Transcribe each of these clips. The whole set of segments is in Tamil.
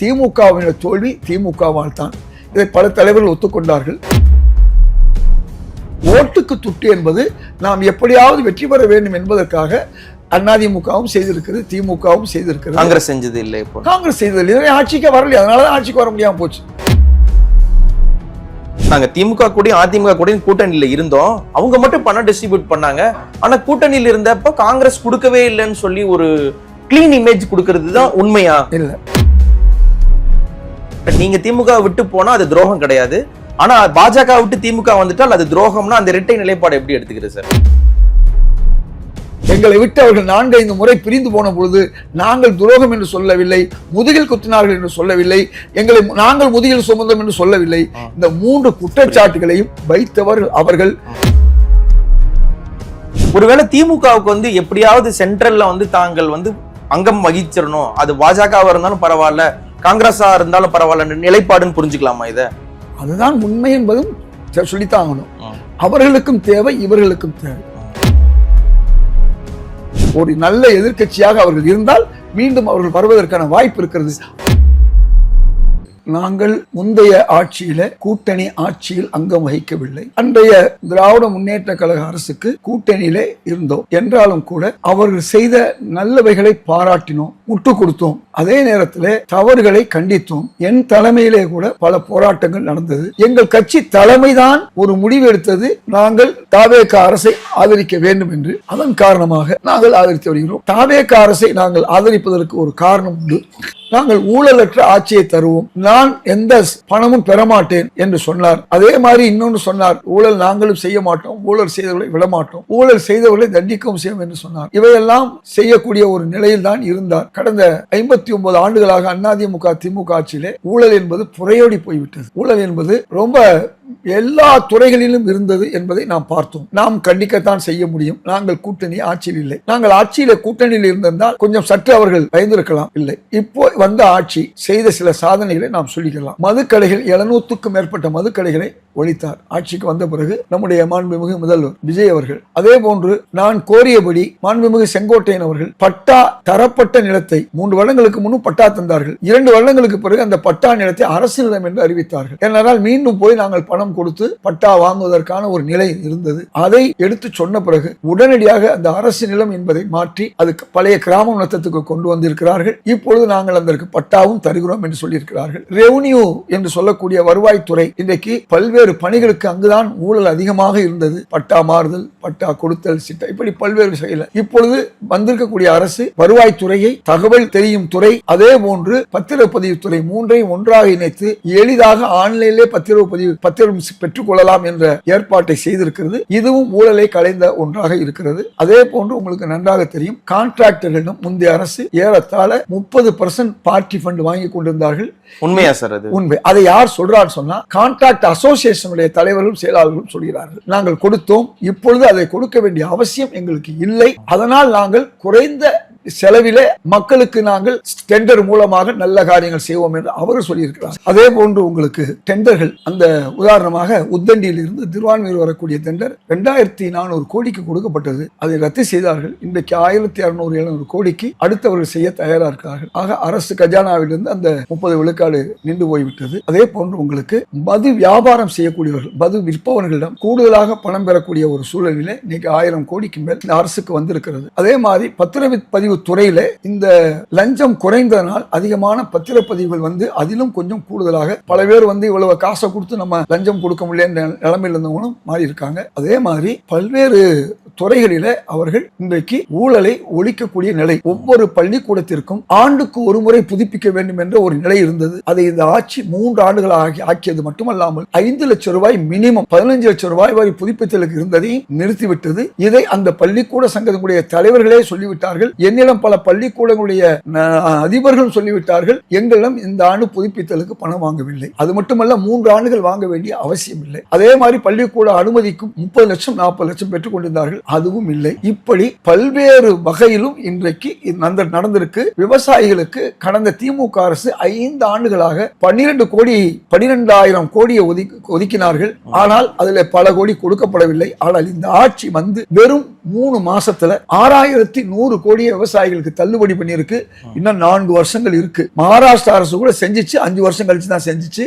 திமுகவின் தோல்வி திமுகவால் தான். இதை பல தலைவர்கள் ஒத்துக்கொண்டார்கள். ஓட்டுக்கு துட்டு என்பது நாம் எப்படியாவது வெற்றி பெற வேண்டும் என்பதற்காக அதிமுகவும் செய்திருக்கிறது, திமுகவும் செய்திருக்கிறது. காங்கிரஸ் செஞ்சது இல்லை. இப்போ காங்கிரஸ் செய்தது இல்லை, ஆட்சிக்கு வரலையே, அதனாலதான் ஆட்சிக்கு வர முடியாம போச்சு. நாங்க திமுக கூட அதிமுக கூட கூட்டணியில இருந்தோம், அவங்க மட்டும் பணம் டிஸ்ட்ரிபியூட் பண்ணாங்க. ஆனா கூட்டணியில இருந்தப்ப காங்கிரஸ் கொடுக்கவே இல்லைன்னு சொல்லி ஒரு கிளீன் இமேஜ் கொடுக்கிறது தான் உண்மையா? இல்ல, நீங்க திமுக விட்டு போனா அது துரோகம் கிடையாது, ஆனா பாஜக விட்டு திமுக வந்துட்டால் அது துரோகம்னா அந்த இரட்டை நிலைப்பாடு எப்படி எடுத்துக்கிறது சார்? எங்களை விட்டு அவர்கள் 4-5 முறை பிரிந்து போன பொழுது நாங்கள் துரோகம் என்று சொல்லவில்லை, முதுகில் குத்தினார்கள் என்று சொல்லவில்லை, நாங்கள் முதுகில் சுமந்தோம் என்று சொல்லவில்லை. இந்த 3 குற்றச்சாட்டுகளையும் வைத்தவர்கள் அவர்கள். ஒருவேளை திமுகவுக்கு வந்து எப்படியாவது சென்ட்ரல்ல வந்து தாங்கள் வந்து அங்கம் வகிச்சிடணும், அது பாஜகவா இருந்தாலும் பரவாயில்ல, காங்கிரஸா இருந்தாலும் பரவாயில்ல நிலைப்பாடுன்னு புரிஞ்சுக்கலாமா இதை? அதுதான் உண்மை என்பதும் சொல்லித்தாங்கணும். அவர்களுக்கும் தேவை, இவர்களுக்கும் தேவை. ஒரு நல்ல எதிர்க்கட்சியாக அவர்கள் இருந்தால் மீண்டும் அவர்கள் வருவதற்கான வாய்ப்பு இருக்கிறது. நாங்கள் முந்தைய ஆட்சியில கூட்டணி ஆட்சியில் அங்கம் வகிக்கவில்லை. அன்றைய திராவிட முன்னேற்ற கழக அரசுக்கு கூட்டணியிலே இருந்தோம் என்றாலும் கூட அவர்கள் செய்த நல்லவைகளை பாராட்டினோம், முட்டு கொடுத்தோம். அதே நேரத்தில் தவறுகளை கண்டித்தோம். என் தலைமையிலே கூட பல போராட்டங்கள் நடந்தது. எங்கள் கட்சி தலைமைதான் ஒரு முடிவு எடுத்தது, நாங்கள் தாவேக அரசை ஆதரிக்க வேண்டும் என்று. அதன் காரணமாக நாங்கள் ஆதரித்து வருகிறோம். தாவேக அரசை நாங்கள் ஆதரிப்பதற்கு ஒரு காரணம் உண்டு. நாங்கள் ஊழலற்ற ஆட்சியை தருவோம், நான் எந்த பணமும் பெறமாட்டேன் என்று சொன்னார். அதே மாதிரி இன்னொன்று சொன்னார், ஊழல் நாங்களும் செய்ய மாட்டோம், ஊழல் செய்தவர்களை விட மாட்டோம், ஊழல் செய்தவர்களை தண்டிக்கவும் செய்யும் என்று சொன்னார். இவையெல்லாம் செய்யக்கூடிய ஒரு நிலையில் தான் இருந்தார். கடந்த 59 ஆண்டுகளாக அதிமுக திமுக ஆட்சியிலே ஊழல் என்பது புரையோடி போய்விட்டது. ஊழல் என்பது ரொம்ப எல்லா துறைகளிலும் இருந்தது என்பதை நாம் பார்த்தோம். நாம் கண்டிக்கத்தான் செய்ய முடியும். நாங்கள் கூட்டணி ஆட்சியில் இல்லை. நாங்கள் ஆட்சியில கூட்டணியில் இருந்திருந்தால் கொஞ்சம் சற்று அவர்கள் பயந்திருக்கலாம். இல்லை, இப்போ வந்த ஆட்சி செய்த சில சாதனைகளை நாம் சொல்லிக்கலாம். மதுக்கடைகள் 700க்கும் மேற்பட்ட மதுக்கடைகளை ஒழித்தார் ஆட்சிக்கு வந்த பிறகு நம்முடைய மாண்புமிகு முதல்வர் விஜய் அவர்கள். அதே போன்று நான் கோரியபடி மாண்புமிகு செங்கோட்டையன் அவர்கள் பட்டா தரப்பட்ட நிலத்தை 3 வருடங்களுக்கு முன்னும் பட்டா தந்தார்கள். 2 வருடங்களுக்கு பிறகு அந்த பட்டா நிலத்தை அரசு நிலம் என்று அறிவித்தார்கள். ஏனென்றால் மீண்டும் போய் நாங்கள் பணம் கொடுத்து பட்டா வாங்குவதற்கான ஒரு நிலை இருந்தது. அதை எடுத்து சொன்ன பிறகு உடனடியாக அந்த அரசு நிலம் என்பதை மாற்றி அதுக்கு பழைய கிராம நிலத்துக்கு கொண்டு வந்திருக்கிறார்கள். இப்பொழுது நாங்கள் அதற்கு பட்டாவும் தருகிறோம் என்று சொல்லியிருக்கிறார்கள். ரெவன்யூ என்று சொல்லக்கூடிய வருவாய்த்துறை இன்றைக்கு பல்வேறு பணிகளுக்கு அங்குதான் ஊழல் அதிகமாக இருந்தது. பட்டா மாறுதல், பட்டா கொடுத்தல், சிட்டா, இப்படி பல்வேறு விஷயங்கள். இப்பொழுது வந்திருக்கக்கூடிய அரசு வருவாய்த்துறையை, தகவல் தெரியும் துறை, அதே போன்று பத்திரப்பதிவு துறை 3ஐயும் ஒன்றாக இணைத்து எளிதாக ஆன்லைனிலே பத்திரம் பெற்றுக் கொள்ளலாம் என்ற ஏற்பாட்டை செய்திருக்கிறது. இதுவும் ஊழலை களைந்த ஒன்றாக இருக்கிறது. அதே போன்று உங்களுக்கு நன்றாக தெரியும், கான்ட்ராக்டர்களிடம் முந்தைய அரசு ஏறத்தாழ 30% பார்ட்டி ஃபண்ட் வாங்கி கொண்டிருந்தார்கள். உண்மையா சார்? அது உண்மை. அதை யார் சொல்றாரு சொன்னா கான்ட்ராக்ட் அசோசியேஷனுடைய தலைவர்களும் செயலாளர்களும் சொல்கிறார்கள். நாங்கள் கொடுத்தோம், இப்பொழுது அதை கொடுக்க வேண்டிய அவசியம் எங்களுக்கு இல்லை. அதனால் நாங்கள் குறைந்த செலவிலே மக்களுக்கு நாங்கள் டெண்டர் மூலமாக நல்ல காரியங்கள் செய்வோம் என்று அவர் சொல்லியிருக்கிறார். அதே போன்று உங்களுக்கு டெண்டர்கள், அந்த உதாரணமாக உத்தண்டியில் இருந்து திருவான்மையூர் வரக்கூடிய டெண்டர் 2400 கோடிக்கு கொடுக்கப்பட்டது. அதை ரத்து செய்தார்கள். இன்றைக்கு 1600-1700 கோடிக்கு அடுத்தவர்கள் செய்ய தயாரா இருக்கிறார்கள். ஆக அரசு கஜானாவிலிருந்து அந்த 30 விழுக்காடு நின்று போய்விட்டது. அதே போன்று உங்களுக்கு மது வியாபாரம் செய்யக்கூடியவர்கள், மது விற்பவர்களிடம் கூடுதலாக பணம் பெறக்கூடிய ஒரு சூழலிலே இன்னைக்கு 1000 கோடிக்கு மேல் இந்த அரசுக்கு வந்திருக்கிறது. அதே மாதிரி பத்திரப்பதிவு துறையில இந்த லஞ்சம் குறைந்ததனால் அதிகமான பத்திரப்பதிவுகள் வந்து அதிலும் கொஞ்சம் கூடுதலாக பல பேர் வந்து இவ்வளவு காசை கொடுத்து நம்ம லஞ்சம் கொடுக்க முடியல நிலைமையில் இருந்தவங்களும் மாறி இருக்காங்க. அதே மாதிரி பல்வேறு துறைகளில அவர்கள் இன்றைக்கு ஊழலை ஒழிக்கக்கூடிய நிலை. ஒவ்வொரு பள்ளிக்கூடத்திற்கும் ஆண்டுக்கு ஒரு முறை புதுப்பிக்க வேண்டும் என்ற ஒரு நிலை இருந்தது. அதை இந்த ஆட்சி 3 ஆண்டுகள் ஆக்கியது மட்டுமல்லாமல் 5 லட்சம் ரூபாய் மினிமம் 15 லட்சம் ரூபாய் வரை புதுப்பித்தலுக்கு இருந்ததையும் நிறுத்திவிட்டது. இதை அந்த பள்ளிக்கூட சங்கத்தினுடைய தலைவர்களே சொல்லிவிட்டார்கள். என்னிடம் பல பள்ளிக்கூடங்களுடைய அதிபர்கள் சொல்லிவிட்டார்கள், எங்களிடம் இந்த ஆண்டு புதுப்பித்தலுக்கு பணம் வாங்கவில்லை. அது மட்டுமல்ல 3 ஆண்டுகள் வாங்க வேண்டிய அவசியம் இல்லை. அதே மாதிரி பள்ளிக்கூட அனுமதிக்கும் 30 லட்சம் 40 லட்சம் பெற்றுக் கொண்டிருந்தார்கள், அதுவும் இல்லை. இப்படி பல்வேறு வகையிலும் இன்றைக்கு நடந்திருக்கு. விவசாயிகளுக்கு கடந்த திமுக அரசு 5 ஆண்டுகளாக 12,000 கோடியை ஒதுக்கினார்கள். ஆனால் அதில் பல கோடி கொடுக்கப்படவில்லை. ஆனால் இந்த ஆட்சி வந்து வெறும் 3 மாசத்துல 6100 கோடியை விவசாயிகளுக்கு தள்ளுபடி பண்ணியிருக்கு. இன்னும் 4 வருஷங்கள் இருக்கு. மகாராஷ்டிரா அரசு கூட செஞ்சிச்சு, 5 வருஷம் கழிச்சு தான் செஞ்சிச்சு.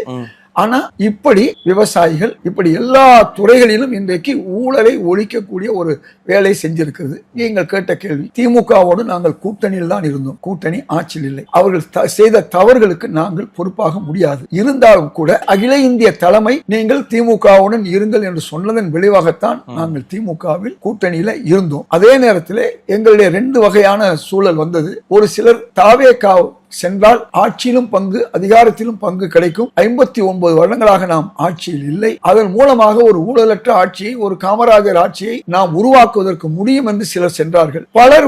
ஆனா இப்படி விவசாயிகள் இப்படி எல்லா துறைகளிலும் இன்றைக்கு ஊழலை ஒழிக்கக்கூடிய ஒரு வேலை செஞ்சிருக்கிறது. நீங்கள் கேட்ட கேள்வி, திமுகவோடு நாங்கள் கூட்டணியில் தான் இருந்தோம், கூட்டணி ஆட்சியில் இல்லை. அவர்கள் செய்த தவறுகளுக்கு நாங்கள் பொறுப்பாக முடியாது. இருந்தாலும் கூட அகில இந்திய தலைமை நீங்கள் திமுகவுடன் இருங்கள் என்று சொன்னதன் விளைவாகத்தான் நாங்கள் திமுகவில் கூட்டணியில இருந்தோம். அதே நேரத்தில் எங்களுடைய 2 வகையான சூழல் வந்தது. ஒரு சிலர் தாவேகா சென்றால் ஆட்சியிலும் பங்கு, அதிகாரத்திலும் பங்கு கிடைக்கும். 59 வருடங்களாக நாம் ஆட்சியில் இல்லை. அதன் மூலமாக ஒரு ஊழலற்ற ஆட்சியை, ஒரு காமராஜர் ஆட்சியை நாம் உருவாக்குவதற்கு முடியும் என்று சிலர் சென்றார்கள். பலர்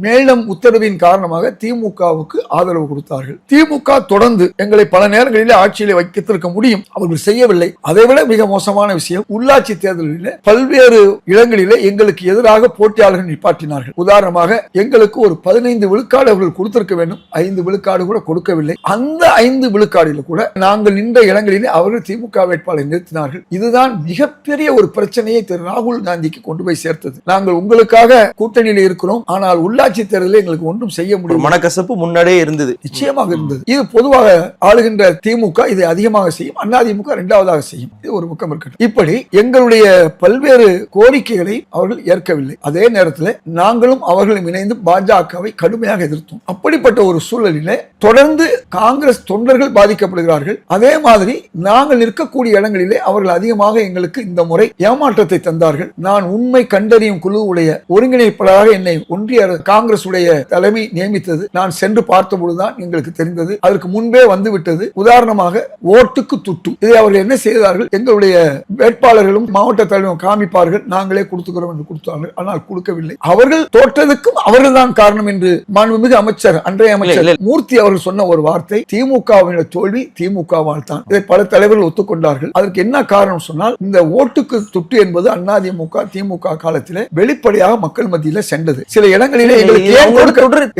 மேலும் உத்தரவின் காரணமாக திமுகவுக்கு ஆதரவு கொடுத்தார்கள். திமுக தொடர்ந்து எங்களை பல நேரங்களிலே ஆட்சியிலே வைத்திருக்க முடியும், அவர்கள் செய்யவில்லை. அதைவிட மிக மோசமான விஷயம், உள்ளாட்சி தேர்தலில் பல்வேறு இடங்களிலே எங்களுக்கு எதிராக போட்டியாளர்கள் நிப்பாட்டினார்கள். உதாரணமாக எங்களுக்கு ஒரு 15 விழுக்காடு அவர்கள் கொடுத்திருக்க வேண்டும், 5 விழுக்காடு கூட கொடுக்கவில்லை. அந்த 5 விழுக்காடில் கூட நாங்கள் நின்ற இடங்களிலே அவர்கள் திமுக வேட்பாளரை நிறுத்தினார்கள். இதுதான் மிகப்பெரிய ஒரு பிரச்சனையை திரு ராகுல் காந்திக்கு கொண்டு போய் சேர்த்தது. நாங்கள் உங்களுக்காக கூட்டணியில் இருக்கிறோம், ஆனால் உள்ளாட்சி தேர்தலில் எங்களுக்கு ஒன்றும் செய்ய முடியும். மனக்கசப்பு முன்னாடியே இருந்தது, நிச்சயமாக இருந்தது. இது பொதுவாக ஆளுகின்ற திமுக இதை அதிகமாக செய்யும், அதிமுக 2வதாக செய்யும். இது ஒரு பக்கம் இருக்கட்டும். இப்படி எங்களுடைய பல்வேறு கோரிக்கைகளை அவர்கள் ஏற்கவில்லை. அதே நேரத்தில் நாங்களும் அவர்களும் இணைந்து பாஜகவை கடுமையாக எதிர்த்தோம். அப்படிப்பட்ட ஒரு சூழலில் தொடர்ந்து காங்கிரஸ் தொண்டர்கள் பாதிக்கப்படுகிறார்கள். அதே மாதிரி நாங்கள் நிற்கக்கூடிய இடங்களிலே அவர்கள் அதிகமாக எங்களுக்கு இந்த முறை ஏமாற்றத்தை தந்தார்கள். நான் உண்மை கண்டறியும் குழுவுடைய ஒருங்கிணைப்பாளராக என்னை ஒன்றிய காங்கிரஸ் உடைய தலைமை நியமித்தது. நான் சென்று பார்த்தபொழுதுதான் எங்களுக்கு தெரிந்தது. அதற்கு முன்பே வந்துவிட்டது. உதாரணமாக ஓட்டுக்கு துட்டு, இதை அவர்கள் என்ன செய்தார்கள், எங்களுடைய வேட்பாளர்களும் மாவட்ட தலைவரும் காமிப்பார்கள், நாங்களே கொடுத்துக்கிறோம் என்று கொடுத்தார்கள். ஆனால் கொடுக்கவில்லை. அவர்கள் தோற்றதுக்கும் அவர்கள் தான் காரணம் என்று மாண்புமிகு அமைச்சர், அன்றைய அமைச்சர் மூர்த்தி அவர்கள் சொன்ன ஒரு வார்த்தை, திமுகவின் தோல்வி திமுகவால் தான். இதை பல தலைவர்கள் ஒத்துக்கொண்டார்கள். அதற்கு என்ன காரணம் சொன்னால், இந்த ஓட்டுக்கு துட்டு என்பது அதிமுக திமுக காலத்திலே வெளிப்படையாக மக்கள் மத்தியில சென்றது. சில இடங்களிலே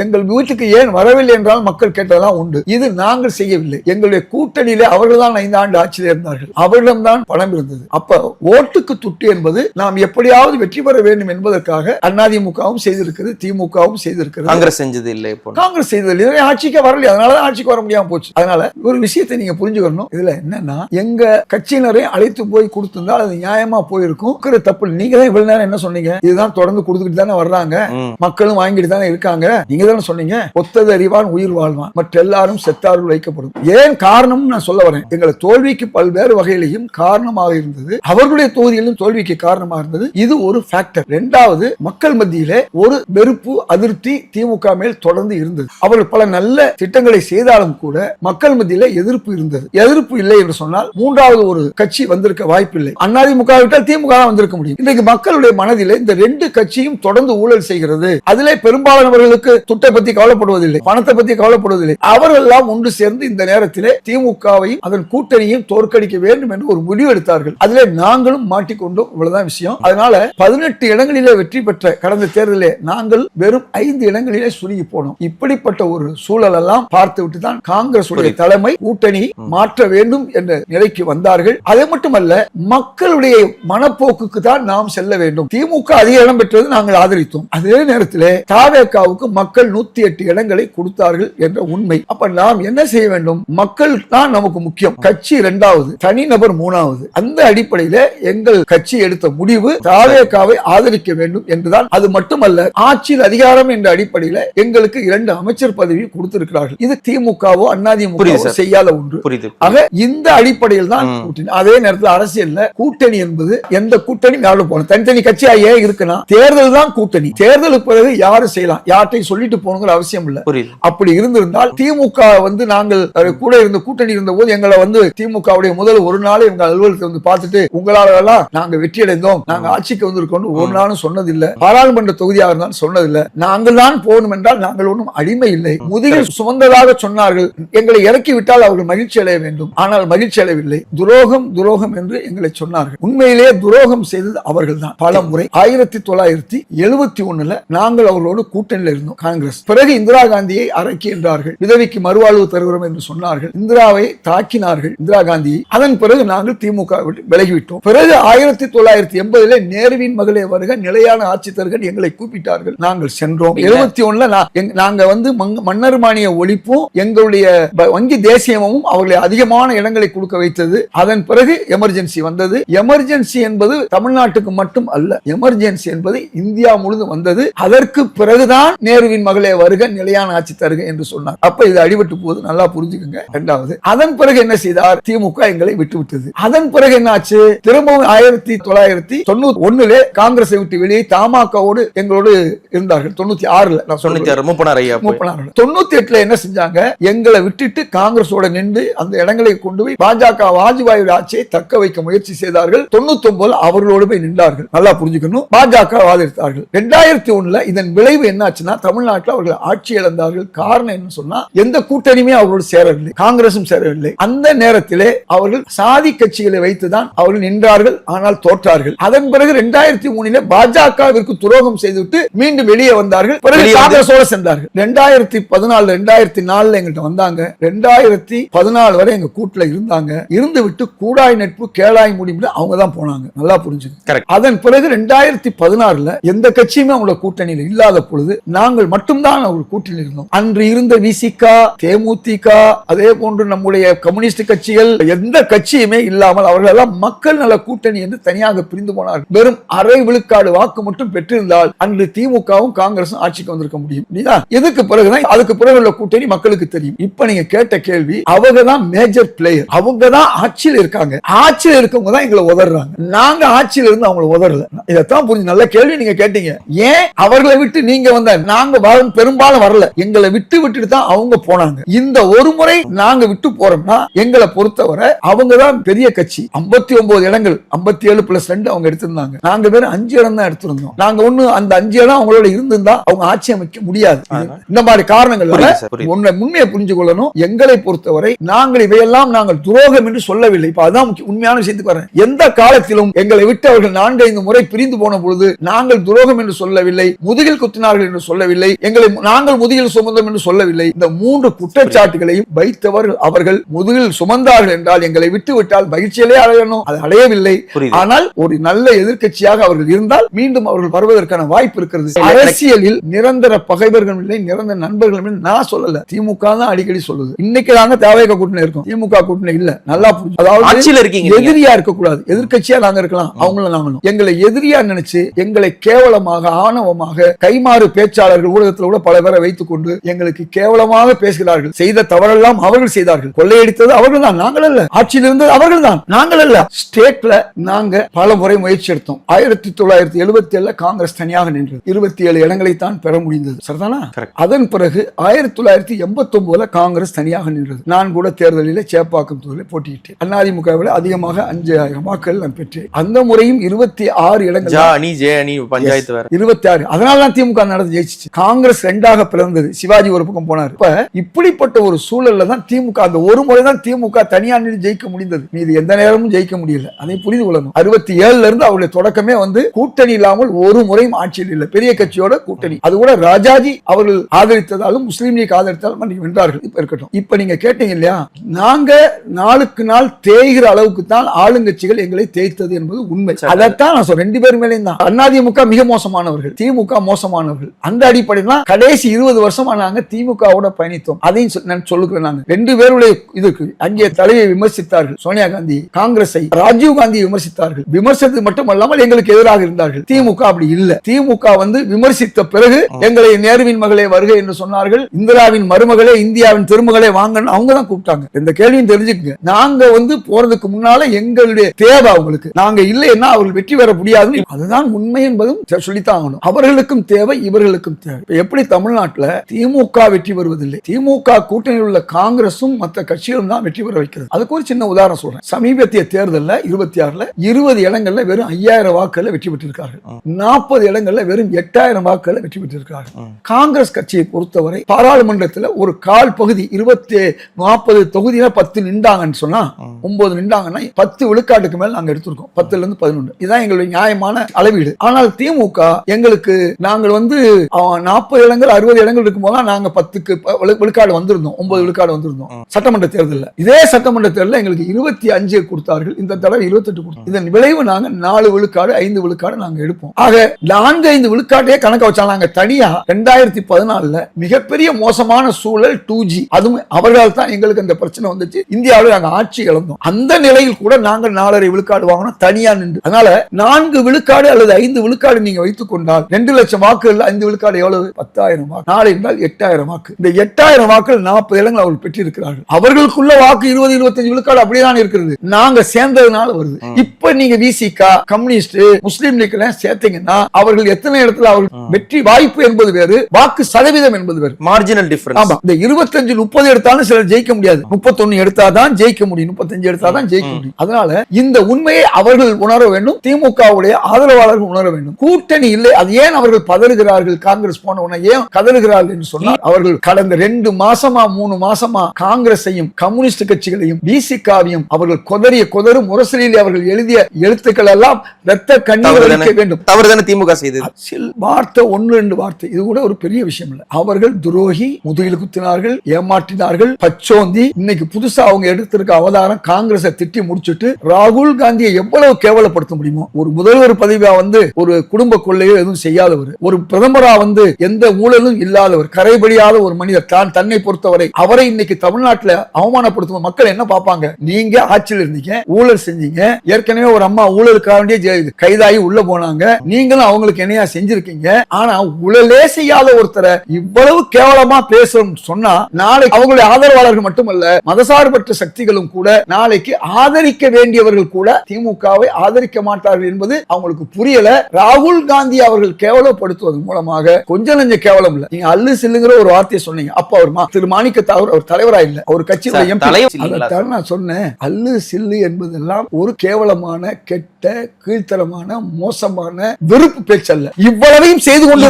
எங்கள் வீட்டுக்கு ஏன் வரவில்லை என்றால் மக்கள் கேட்டதெல்லாம் உண்டு. இது நாங்கள் செய்யவில்லை. எங்களுடைய கூட்டணியிலே அவர்கள் தான் 5 ஆண்டு ஆட்சியில் இருந்தார்கள், அவர்களிடம்தான் பணம் இருந்தது. அப்ப ஓட்டுக்கு துட்டு என்பது நாம் எப்படியாவது வெற்றி பெற வேண்டும் என்பதற்காக அதிமுகவும் செய்திருக்கிறது, திமுகவும் செய்திருக்கிறது. காங்கிரஸ் செஞ்சது இல்லை, காங்கிரஸ் செய்தது ஆட்சிக்கு வரல, அதனாலதான் ஆட்சிக்கு வர முடியாம போச்சு. அதனால ஒரு விஷயத்தை நீங்க புரிஞ்சுக்கணும். இதுல என்னன்னா, எங்க கட்சியினரை அழைத்து போய் கொடுத்திருந்தால் அது நியாயமா போயிருக்கும். தப்பு. நீங்க தான் இவ்வளவு நேரம் என்ன சொன்னீங்க, இதுதான் தொடர்ந்து கொடுத்துக்கிட்டு தானே வர்றாங்க, மக்களும் வாங்கிட்டு தானே இருக்காங்க. நீங்க தானே சொன்னீங்க, ஒத்தது அறிவான் உயிர் வாழ்வான், மற்ற எல்லாரும் செத்தார்கள் வைக்கப்படும். ஏன் காரணம் நான் சொல்ல வரேன். எங்களை தோல்விக்கு பல்வேறு வகையிலையும் காரணமாக இருந்தது, அவர்களுடைய தொகுதியிலும் தோல்விக்கு காரணமாக இருந்தது. இது ஒரு ஃபேக்டர். 2வது, மக்கள் மத்தியிலே ஒரு வெறுப்பு, அதிருப்தி திமுக மேல் தொடர்ந்து இருந்தது. அவர்கள் பல நல்ல திட்டங்களை செய்தாலும் கூட மக்கள் மத்தியில எதிர்ப்பு இருந்தது. எதிர்ப்பு இல்லை என்று சொன்னால் 3வது ஒரு கட்சி வந்திருக்க வாய்ப்பில்லை. அதிமுக விட்டால் திமுக தான் வந்திருக்க முடியும். இன்றைக்கு மக்களுடைய மனதில் இந்த 2 கட்சியும் தொடர்ந்து ஊழல் செய்கிறது. அதிலே பெரும்பாலானவர்களுக்கு துட்டை பத்தி கவலைப்படுவதில்லை, பணத்தை பத்தி கவலைப்படுவதில்லை. அவர்கள் எல்லாம் ஒன்று சேர்ந்து இந்த நேரத்திலே திமுகவையும் அதன் கூட்டணியும் தோற்கடிக்க வேண்டும் என்று ஒரு முடிவு எடுத்தார்கள். அதிலே நாங்களும் மாட்டிக்கொண்டோம். இவ்வளவுதான் விஷயம். அதனால 18 இடங்களிலே வெற்றி பெற்ற கடந்த தேர்தலிலே நாங்கள் வெறும் 5 இடங்களிலே சுருங்கி போனோம். இப்படிப்பட்ட ஒரு சூழல் எல்லாம் பார்த்து விட்டு தான் காங்கிரஸ் தலைமை கூட்டணி மாற்ற வேண்டும் என்ற நிலைக்கு வந்தார்கள். அது மட்டுமல்ல, மக்களுடைய மனப்போக்குக்கு தான் நாம் செல்ல வேண்டும். திமுக அதிக இடம் பெற்றது நாங்கள் ஆதரித்தோம். அதே நேரத்தில் தாவேகாவுக்கு மக்கள் 108 இடங்களை கொடுத்தார்கள் என்ற உண்மை. அப்ப நாம் என்ன செய்ய வேண்டும்? மக்கள் தான் நமக்கு முக்கியம், கட்சி 2வது, தனிநபர் 3வது. அந்த அடிப்படையில் எங்கள் கட்சி எடுத்த முடிவு தாவேகாவை ஆதரிக்க வேண்டும் என்றுதான். அது மட்டுமல்ல, ஆட்சியில் அதிகாரம் என்ற அடிப்படையில் எங்களுக்கு 2 அமைச்சர் பதவி கொடுத்திருக்கிறார்கள். இது திமுகவோ அதிமுகவோ செய்யாத ஒன்று. ஆக இந்த அடிப்படையில் தான் கூட்டணி. அதே நேரத்தில் அரசியல்ல கூட்டணி என்பது எந்த கூட்டணி நாடு போன தனித்தனி கட்சியா ஏன் இருக்குன்னா, தேர்தல் தான் கூட்டணி. தேர்தலுக்கு பிறகு யாரும் செய்யலாம், யார்ட்டையும் சொல்லிட்டு போகணுங்கிற அவசியம் இல்ல. அப்படி இருந்திருந்தால் திமுக நாங்கள் கூட இருந்த கூட்டணி இருந்த போது எங்களை திமுகவுடைய முதல் ஒரு நாள் எங்க அலுவலகத்தை பார்த்துட்டு, உங்களால எல்லாம் நாங்க வெற்றி அடைந்தோம், நாங்க ஆட்சிக்கு வந்திருக்கோம் ஒரு நாளும் சொன்னதில்லை. பாராளுமன்ற தொகுதியாக இருந்தாலும் சொன்னதில்லை. நாங்கள் தான் போகணும் என்றால் நாங்கள் ஒன்றும் அடிமை இல்லை. முதுகில் சுமந்ததாக சொன்னார்கள். எங்களை இறக்கிவிட்டால் அவர்கள் மகிழ்ச்சி அடைய வேண்டும், ஆனால் மகிழ்ச்சி அடையவில்லை. துரோகம் துரோகம் என்று எங்களை சொன்னார்கள். உண்மையிலேயே துரோகம் செய்தது அவர்கள் தான். பல முறை 1971 நாங்கள் அவர்களோடு கூட்டணியில் இருந்தோம் காங்கிரஸ். பிறகு இந்திரா காந்தியை அரக்கி என்றார்கள், விதவைக்கு மறுவாழ்வு தருகிறோம் என்று சொன்னார்கள், இந்திராவை தாக்கினார்கள் இந்திரா காந்தியை. அதன் பிறகு நாங்கள் திமுக விலகிவிட்டோம். பிறகு 1980 நேருவின் மகளே வருக, நிலையான ஆட்சி தருக எங்களை கூப்பிட்டார்கள், நாங்கள் சென்றோம். 71 நாங்க வந்து மன்னர் மானிய ஒழிப்பும் எங்களுடைய வங்கி தேசியமும் அவர்களை அதிகமான இடங்களை கொடுக்க வைத்தது. அதன் பிறகு எமர்ஜென்சி வந்தது. எமர்ஜென்சி என்பது தமிழ்நாட்டுக்கு மட்டும் அல்ல, எமர்ஜென்சி என்பது இந்தியா முழுவதும் வந்தது. அதற்கு பிறகுதான் நேருவின் மகளே வருக, நிலையான ஆட்சி தருக என்று சொன்னார். அப்ப இது அடிபட்டு போது நல்லா புரிஞ்சுக்கங்க. இரண்டாவது, அதன் பிறகு என்ன செய்தார்? திமுக எங்களை விட்டுவிட்டது. அதன் பிறகு என்ன ஆச்சு? திரும்பவும் 1991 காங்கிரஸை விட்டு வெளியே தமாகவோடு எங்களோடு இருந்தார்கள். 96 98 என்ன செஞ்சாங்க? எங்களை விட்டுட்டு காங்கிரஸோட நின்று அந்த இடங்களை கொண்டு போய் பாஜக வாஜ்பாய் ஆட்சியை தக்க வைக்க முயற்சி செய்தார்கள். 99 அவர்களோடு போய் நின்றார்கள். நல்லா புரிஞ்சுக்கணும். பாஜக ஆதரித்தார்கள். 2001 இதன் விளைவு என்னாச்சுன்னா தமிழ்நாட்டில் அவர்கள் ஆட்சி இழந்தார்கள். காரணம் என்ன சொன்னா, எந்த கூட்டணியுமே அவர்களோடு சேரவில்லை, காங்கிரசும் சேரவில்லை. அந்த நேரத்திலே அவர்கள் சாதி கட்சிகளை வைத்துதான் அவர்கள் நின்றார்கள், ஆனால் தோற்றார்கள். அதன் பிறகு 2003 பாஜகவிற்கு துரோகம் செய்துவிட்டு மீண்டும் வெளியே வந்தார்கள். பிறகு காங்கிரஸோடு சென்றார்கள். 2014 2004 எங்கிட்ட வந்தாங்க. 2014 வரை எங்க கூட்டுல இருந்தாங்க. இருந்து விட்டு கூடாய் நட்பு கேளாய் முடிவு அவங்க தான் போனாங்க. நல்லா புரிஞ்சுங்க. அதன் பிறகு 2016 எந்த கட்சியுமே அவங்களோட கூட்டணியில் இல்லாத பொழுது நாங்கள் மட்டும்தான் அவங்க கூட்டணியில் இருந்தோம். அன்று இருந்த விசிக, தேமுதிக, அதே போன்று நம்முடைய கம்யூனிஸ்ட் கட்சிகள் எந்த கட்சியுமே இல்லாமல் அவர்கள் எல்லாம் மக்கள் நல கூட்டணி என்று தனியாக பிரிந்து போனார்கள். வெறும் அரை விழுக்காடு வாக்கு மட்டும் பெற்றிருந்தால் அன்று திமுகவும் காங்கிரசும் ஆட்சிக்கு வந்திருக்க முடியும். இதுக்கு பிறகுதான் அதுக்கு பிறகு உள்ள கூட்டணி மக்களுக்கு தெரியும். இப்ப நீங்க கேட்ட கேள்வி, அவங்க தான் மேஜர் பிளேயர், அவங்க தான் ஆட்சியில் இருக்காங்க. ஆட்சியில் இருக்கவங்க தான் எங்களை உதறாங்க. நாங்க ஆட்சியில் இருந்து அவங்களை உதறல. இதைத்தான் புரிஞ்சு. நல்ல கேள்வி நீங்க கேட்டீங்க. ஏன் அவர்களை விட்டு நீங்க வந்த? நாங்க பெரும்பாலும் வரல, எங்களை விட்டுட்டு தான் அவங்க போனாங்க. இந்த ஒரு முறை நாங்க விட்டு போறோம்னா எங்களை பொறுத்தவரை அவங்க தான் பெரிய கட்சி. 59 இடங்கள், 57+2 அவங்க எடுத்திருந்தாங்க. நாங்க வேற 5 இடம் தான் எடுத்திருந்தோம். நாங்க ஒண்ணு அந்த 5 இடம் அவங்களோட இருந்திருந்தா அவங்க ஆட்சி அமைக்க முடியாது. இந்த மாதிரி காரணங்கள் உண்மையை புரிஞ்சு கொள்ளணும். எங்களை பொறுத்தவரை நாங்கள் இவையெல்லாம் நாங்கள் துரோகம் என்று சொல்லவில்லை. இப்ப அதான் உண்மையான விஷயத்துக்கு வரேன். எந்த காலத்திலும் எங்களை விட்டு அவர்கள் 4-5 முறை பிரிந்து போன பொழுது நாங்கள் துரோகம் என்று சொல்லவில்லை, முதுகில் குத்தினார்கள் என்று சொல்லவில்லை, எங்களை நாங்கள் முதுகில் சுமந்தோம் என்று சொல்லவில்லை. இந்த 3 குற்றச்சாட்டுகளையும் வைத்தவர்கள் அவர்கள் முதுகில் சுமந்தார்கள் என்றால் எங்களை விட்டு விட்டால் மகிழ்ச்சியிலே அடையணும். அது அடையவில்லை. ஆனால் ஒரு நல்ல எதிர்க்கட்சியாக அவர்கள் இருந்தால் மீண்டும் அவர்கள் வருவதற்கான வாய்ப்பு இருக்கிறது. அரசியலில் நிரந்தர பகைவர்கள் இல்லை, நிரந்தர நண்பர்கள் இல்லை. நான் சொல்லல, திமுக தான் அடிக்கடி சொல்லுது. இன்னைக்கு நாங்க தேவைக்க கூட்டணி இருக்கோம், திமுக கூட்டணி இல்ல. நல்லா புரிஞ்சு. அதாவது எதிரியா இருக்கக்கூடாது, எதிர்க்கட்சியா நாங்க இருக்கலாம், அவங்களும் நாங்களும். எங்களை எதிரியா நினைச்சு எங்களை கேவலமாக ஆணவமாக கைமாறு பேச்சாளர்கள் ஊடகத்தில் கூட பல பேரை வைத்துக் கொண்டு எங்களுக்கு கேவலமாக பேசுகிறார்கள். செய்த தவறெல்லாம் அவர்கள் செய்தார்கள். கொள்ளையடித்தது அவர்கள் தான், நாங்கள் அல்ல. ஆட்சியில் இருந்தது அவர்கள் தான், நாங்கள் அல்ல. ஸ்டேட்ல நாங்க பல முறை முயற்சி எடுத்தோம். 1977 காங்கிரஸ் தனியாக நின்றது. 27 இடங்களை தான் பெற முடிந்தது. சரிதானா? அதன் பிறகு 1989 காங்கிரஸ் தனியாக நின்றது. நான் கூட தேர்தலில் சேப்பாக்கம் தொகுதியில் போட்டியிட்டேன். அதிமுகவில் அதிகமாக 5000 வாக்குகள் நான் பெற்றேன். அந்த முறையும் 26 இடங்கள், 26. அதனால தான் திமுக நடந்து ஜெயிச்சிச்சு. காங்கிரஸ் 2ஆக பிளந்தது. சிவாஜி ஒரு பக்கம் போனார். இப்ப இப்படிப்பட்ட ஒரு சூழல்ல தான் திமுக, அந்த ஒரு முறை தான் திமுக தனியா நின்று ஜெயிக்க முடிந்தது. இது எந்த நேரமும் ஜெயிக்க முடியல. அதை புரிந்து கொள்ளணும். 67 இருந்து அவருடைய தொடக்கமே வந்து கூட்டணி இல்லாமல் ஒரு முறையும் ஆட்சியில் இல்லை. பெரிய கட்சியோட கூட்டணி. அது கூட ராஜாஜி அவர்கள் ஆதரித்ததாலும் முஸ்லீம் லீக் ஆதரித்தாலும் வென்றார்கள். இப்ப இருக்கட்டும். இப்ப நீங்க கேட்டீங்க இல்லையா, நாங்க நாளுக்கு நாள் தேய்கிற அளவுக்கு தான் ஆளுங்கட்சிகள் எங்களை தேய்த்தது என்பது உண்மை. அதைத்தான் நான் சொல்றேன். 2 பேர் மேலே தான். அதிமுக மிக மோசமானவர்கள், திமுக மோசமானவர்கள். அந்த அடிப்படையில் கடைசி 20 வருஷமா நாங்க திமுகவோட பயணித்தோம். அதையும் நான் சொல்லுகிறேன். நாங்க 2 பேருடைய இதுக்கு அங்கே தலையை விமர்சித்தார்கள். சோனியா காந்தி காங்கிரஸை, ராஜீவ் காந்தி விமர்சித்தார்கள். விமர்சித்தது மட்டுமல்லாமல் எங்களுக்கு எதிராக இருந்தார்கள். திமுக அப்படி இல்ல. திமுக வந்து விமர்சித்த பிறகு எங்களை நேருவின் மகளே வருக என்று சொன்னார்கள். இந்திராவின் மருமகளே, இந்தியாவின் திருமகளே வாங்கன்னு அவங்க தான் கூப்பிட்டாங்க. இந்த கேள்வியும் தெரிஞ்சுக்கங்க. நாங்க வந்து போறதுக்கு முன்னால எங்களுடைய தேவை அவங்களுக்கு, நாங்க இல்லைன்னா அவர்கள் வெற்றி பெற முடியாது. அதுதான் உண்மை என்பதும் சொல்லித்தான் ஆகணும். அவர்களுக்கும் தேவை, இவர்களுக்கும் தேவை. எப்படி தமிழ்நாட்டில் திமுக வெற்றி பெறுவதில்லை, திமுக கூட்டணியில் உள்ள காங்கிரசும் மற்ற கட்சிகளும் தான் வெற்றி பெற வைக்கிறது. அதுக்கு ஒரு சின்ன உதாரணம் சொல்றேன். சமீபத்திய தேர்தலில் 26 20 இடங்கள்ல வெறும் 5000 வாக்குகள் வெற்றி பெற்றிருக்கார்கள். 40 இடங்கள்ல வெறும் 8000 வாக்குகள் வெற்றி பெற்றிருக்கார்கள். காங்கிரஸ் கட்சியை பொறுத்தவரை பாராளுமன்ற பாராளுமன்றத்துல ஒரு கால் பகுதி 40 தொகுதியில 10 நின்றாங்கன்னு சொன்னா 9 நின்றாங்கன்னா 10 விழுக்காட்டுக்கு மேல நாங்க எடுத்திருக்கோம். 10ல இருந்து 11 இதுதான் எங்களுடைய நியாயமான அளவீடு. ஆனால் திமுக எங்களுக்கு நாங்கள் 40 இடங்கள் 60 இடங்கள் இருக்கும்போது நாங்க 10க்கு விழுக்காடு வந்திருந்தோம், 9 விழுக்காடு வந்திருந்தோம் சட்டமன்ற தேர்தலில். இதே சட்டமன்ற தேர்தலில் எங்களுக்கு 25 கொடுத்தார்கள், இந்த தடவை 28 கொடுத்தோம். இதன் விளைவு நாங்க 4 விழுக்காடு 5 விழுக்காடு நாங்க எடுப்போம். ஆக 4-5 விழுக்காட்டையே கணக்க வச்சா நாங்க தனியா 2014 மிகப்பெரிய மோசமான சூழல் 2G, அதுவும் அவர்களால் தான் எங்களுக்கு அந்த பிரச்சனை வந்துச்சு. இந்தியாவில் நாங்க ஆட்சி இழந்தோம். அந்த நிலையில் கூட நாங்கள் 4.5 விழுக்காடு வாங்கணும் தனியா நின்று. அதனால 4 விழுக்காடு அல்லது 5 விழுக்காடு நீங்க வைத்துக் கொண்டால் 2 லட்சம் வாக்குகள் 5 விழுக்காடு எவ்வளவு? 10,000 வாக்கு. 4 என்றால் 8,000 வாக்கு. இந்த 8,000 வாக்குகள் 40 இடங்கள் அவர்கள் பெற்றிருக்கிறார்கள். அவர்களுக்குள்ள வாக்கு 20-25 விழுக்காடு அப்படிதான் இருக்கிறது. நாங்க சேர்ந்ததுனால வருது. இப்ப நீங்க விசிகா, கம்யூனிஸ்ட், முஸ்லீம் லீக் சேர்த்தீங்கன்னா அவர்கள் எத்தனை இடத்துல அவர்கள் வெற்றி வாய்ப்பு என்பது வேறு, வாக்கு சதவீதம் என்பது வேறு. Marginal difference. ஆமா, இந்த 25-30 எடுத்தாலும் சிலர் ஜெயிக்க முடியாது. 31 எடுத்தாதான் ஜெயிக்க முடியும், 35 எடுத்தாதான் ஜெயிக்க முடியும். அதனால இந்த உண்மையை அவர்கள் உணர வேண்டும், திமுகவுடைய ஆதரவாளர்கள் உணர வேண்டும். கூட்டணி இல்லை, அது ஏன் அவர்கள் பதறுகிறார்கள்? காங்கிரஸ் போன உடனே ஏன் கதறுகிறார்கள் என்று சொன்னால், அவர்கள் கடந்த 2 மாசமா 3 மாசமா காங்கிரஸையும் கம்யூனிஸ்ட் கட்சிகளையும் பிசிகாவையும் அவர்கள் கொதறு முரசொலியில் அவர்கள் எழுதிய எழுத்துக்கள் எல்லாம் ரத்த கண்ணீர் வடிக்க வேண்டும். தவறுதானே திமுக செய்தது? வார்த்தை 1-2 வார்த்தை, இது கூட ஒரு பெரிய விஷயம் இல்ல. அவர்கள் துரோகி, முதுகில் குத்தினார்கள், ஏமாற்றினார்கள், பச்சோந்தி. இன்னைக்கு புதுசா அவங்க எடுத்திருக்க அவதாரம் காங்கிரஸை திட்டி முடிச்சுட்டு ராகுல் காந்தியை எவ்வளவு கேவலப்படுத்த முடியுமோ. ஒரு முதல்வர் பதவியா ஒரு குடும்ப கொள்ளையோ எதுவும் செய்யாதவர், ஒரு பிரதமரா எந்த ஊழலும் இல்லாதவர், கரைபடியாத ஒரு மனிதர் தன்னை பொறுத்தவரை அவரை இன்னைக்கு தமிழ்நாட்டில் அவமானப்படுத்தும் மக்கள் என்ன பார்ப்பாங்க? நீங்க ஆட்சியில் இருந்தீங்க, ஊழல் செஞ்சீங்க, ஏற்கனவே ஒரு அம்மா ஊழலுக்காக கைதாகி உள்ள போனாங்க, நீங்களும் அவங்களுக்கு என்னையா செஞ்சிருக்கீங்க. ஆனா ஊழலே செய்யாத ஒருத்தரை இவ்வளவு கேவலமா பேசணும் சொன்னா நாளைக்கு அவங்களுடைய ஆதரவாளர்கள் மட்டுமல்ல மதசார்பற்ற சக்திகளும் கூட நாளைக்கு ஆதரிக்க வேண்டியவர்கள் கூட திமுகவை ஆதரிக்க மாட்டார்கள் என்பது அவங்களுக்கு புரியல. ராகுல் காந்தி அவர்கள் கேவலப்படுத்துவது மூலமாக கொஞ்சம் நெஞ்ச கேவலம் இல்ல. நீங்க அல்லு சில்லுங்கிற ஒரு வார்த்தையை சொன்னீங்க. அப்ப அவர் திரு மாணிக்கத்தாவர் அவர் தலைவரா இல்ல, அவர் கட்சியுடைய நான் சொன்னேன். அல்லு சில்லு என்பதெல்லாம் ஒரு கேவலமான, கெட்ட, கீழ்த்தரமான, மோசமான வெறுப்பு பேச்சு அல்ல. இவ்வளவையும் செய்து கொண்டு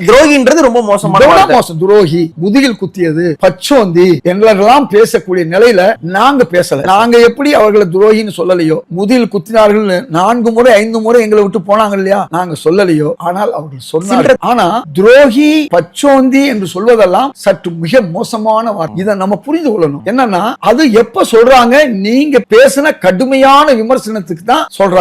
துரோகின்றது ரொம்ப மோசமான துரோகி, முதுகில் குத்தியது, பச்சோந்தி என்றெல்லாம் பேசக்கூடிய நிலையில நாங்க பேசல. நாங்க எப்படி அவர்களை துரோகின்னு சொல்லலையோ, முதுகில் குத்தினார்கள் 4 முறை 5 முறை எங்களை விட்டு போனாங்க இல்லையா, நாங்க சொல்லலையோ, ஆனால் அவர்கள் சொன்னார்கள். ஆனா துரோகி, பச்சோந்தி என்று சொல்வதெல்லாம் சற்று மிக மோசமான வார்த்தை. இதை நம்ம புரிந்து கொள்ளணும். என்னன்னா அது எப்ப சொல்றாங்க? நீங்க பேசின கடுமையான விமர்சனத்துக்கு தான் சொல்றாங்க.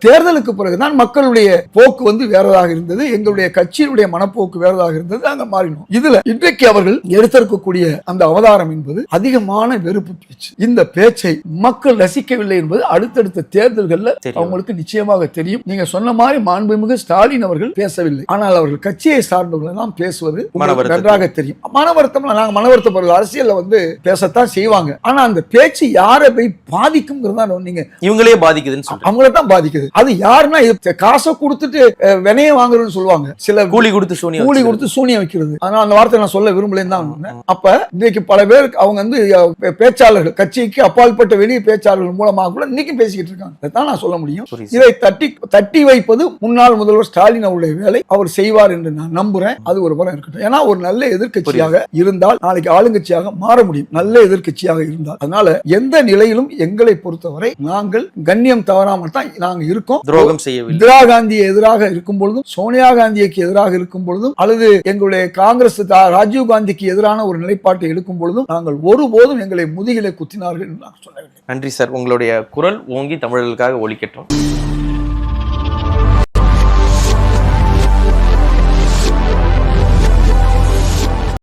தேர்தலுக்கு பிறகுதான் மக்களுடைய போக்கு வேறதாக இருந்தது, எங்களுடைய கட்சியினுடைய மனப்போக்கு வேறதாக இருந்தது, அங்க மாறினோம். இதுல இன்றைக்கு அவர்கள் எடுத்திருக்கக்கூடிய அந்த அவதாரம் என்பது அதிகமான வெறுப்பு பேச்சு. இந்த பேச்சை மக்கள் ரசிக்கவில்லை என்பது அடுத்தடுத்த தேர்தல்கள்ல அவங்களுக்கு நிச்சயமாக தெரியும். நீங்க சொன்ன மாதிரி மாண்புமிகு ஸ்டாலின் அவர்கள் பேசவில்லை, ஆனால் அவர்கள் கட்சியை சார்ந்தவர்கள் எல்லாம் பேசுவது நன்றாக தெரியும். மன வருத்தம், நாங்க மன வருத்தப்படுறது அரசியல்ல பேசத்தான் செய்வாங்க. ஆனா அந்த பேச்சு யாரை போய் பாதிக்கும்? நீங்க இவங்களே பாதிக்குதுன்னு, அவங்கள தான் பாதிக்குது. அது யாருன்னா காசை கொடுத்துட்டு வினைய வாங்குறதுன்னு சொல்லுவாங்க. சில கூலி கொடுத்து சூனியம் வைக்கிறது. அதனால அந்த வார்த்தை நான் சொல்ல விரும்பலன்னு தான். அப்ப இன்னைக்கு பல பேர் அவங்க பேச்சாளர்கள், கட்சிக்கு அப்பாற்பட்ட வெளியே பேச்சாளர்கள் மூலமாக கூட இன்னைக்கு பேசிக்கிட்டு இருக்காங்க. அதான் நான் சொல்ல முடியும். இதை தட்டி வைப்பது முன்னாள் முதல்வர் ஸ்டாலின் அவருடைய வேலை, அவர் செய்வார் என்று நான் நம்புறேன். அது ஒரு புறம் இருக்கட்டும். ஏன்னா ஒரு நல்ல எதிர்க்கட்சியாக இருந்தால் நாளைக்கு ஆளுங்கட்சியாக மாற முடியும், நல்ல எதிர்க்கட்சியாக இருந்தால். அதனால எந்த நிலையிலும் எங்களை பொறுத்தவரை நாங்கள் கண்ணியம் தவறாமல் தான் நாங்க இருக்கோம். துரோகம் செய்யவில்லை. இந்திரா காந்தி எதிராக இருக்கும் பொழுதும், சோனியா காந்திக்கு எதிராக இருக்கும் பொழுதும், அல்லது எங்களுடைய காங்கிரஸ் ராஜீவ் காந்திக்கு எதிரான ஒரு நிலைப்பாட்டை எடுக்கும் பொழுதும் நாங்கள் ஒருபோதும் எங்களை முதுகிலே குத்தினார்கள் என்று நான் சொல்லவில்லை. நன்றி சார். உங்களுடைய குரல் ஓங்கி தமிழர்களுக்காக ஒலிக்கட்டும்.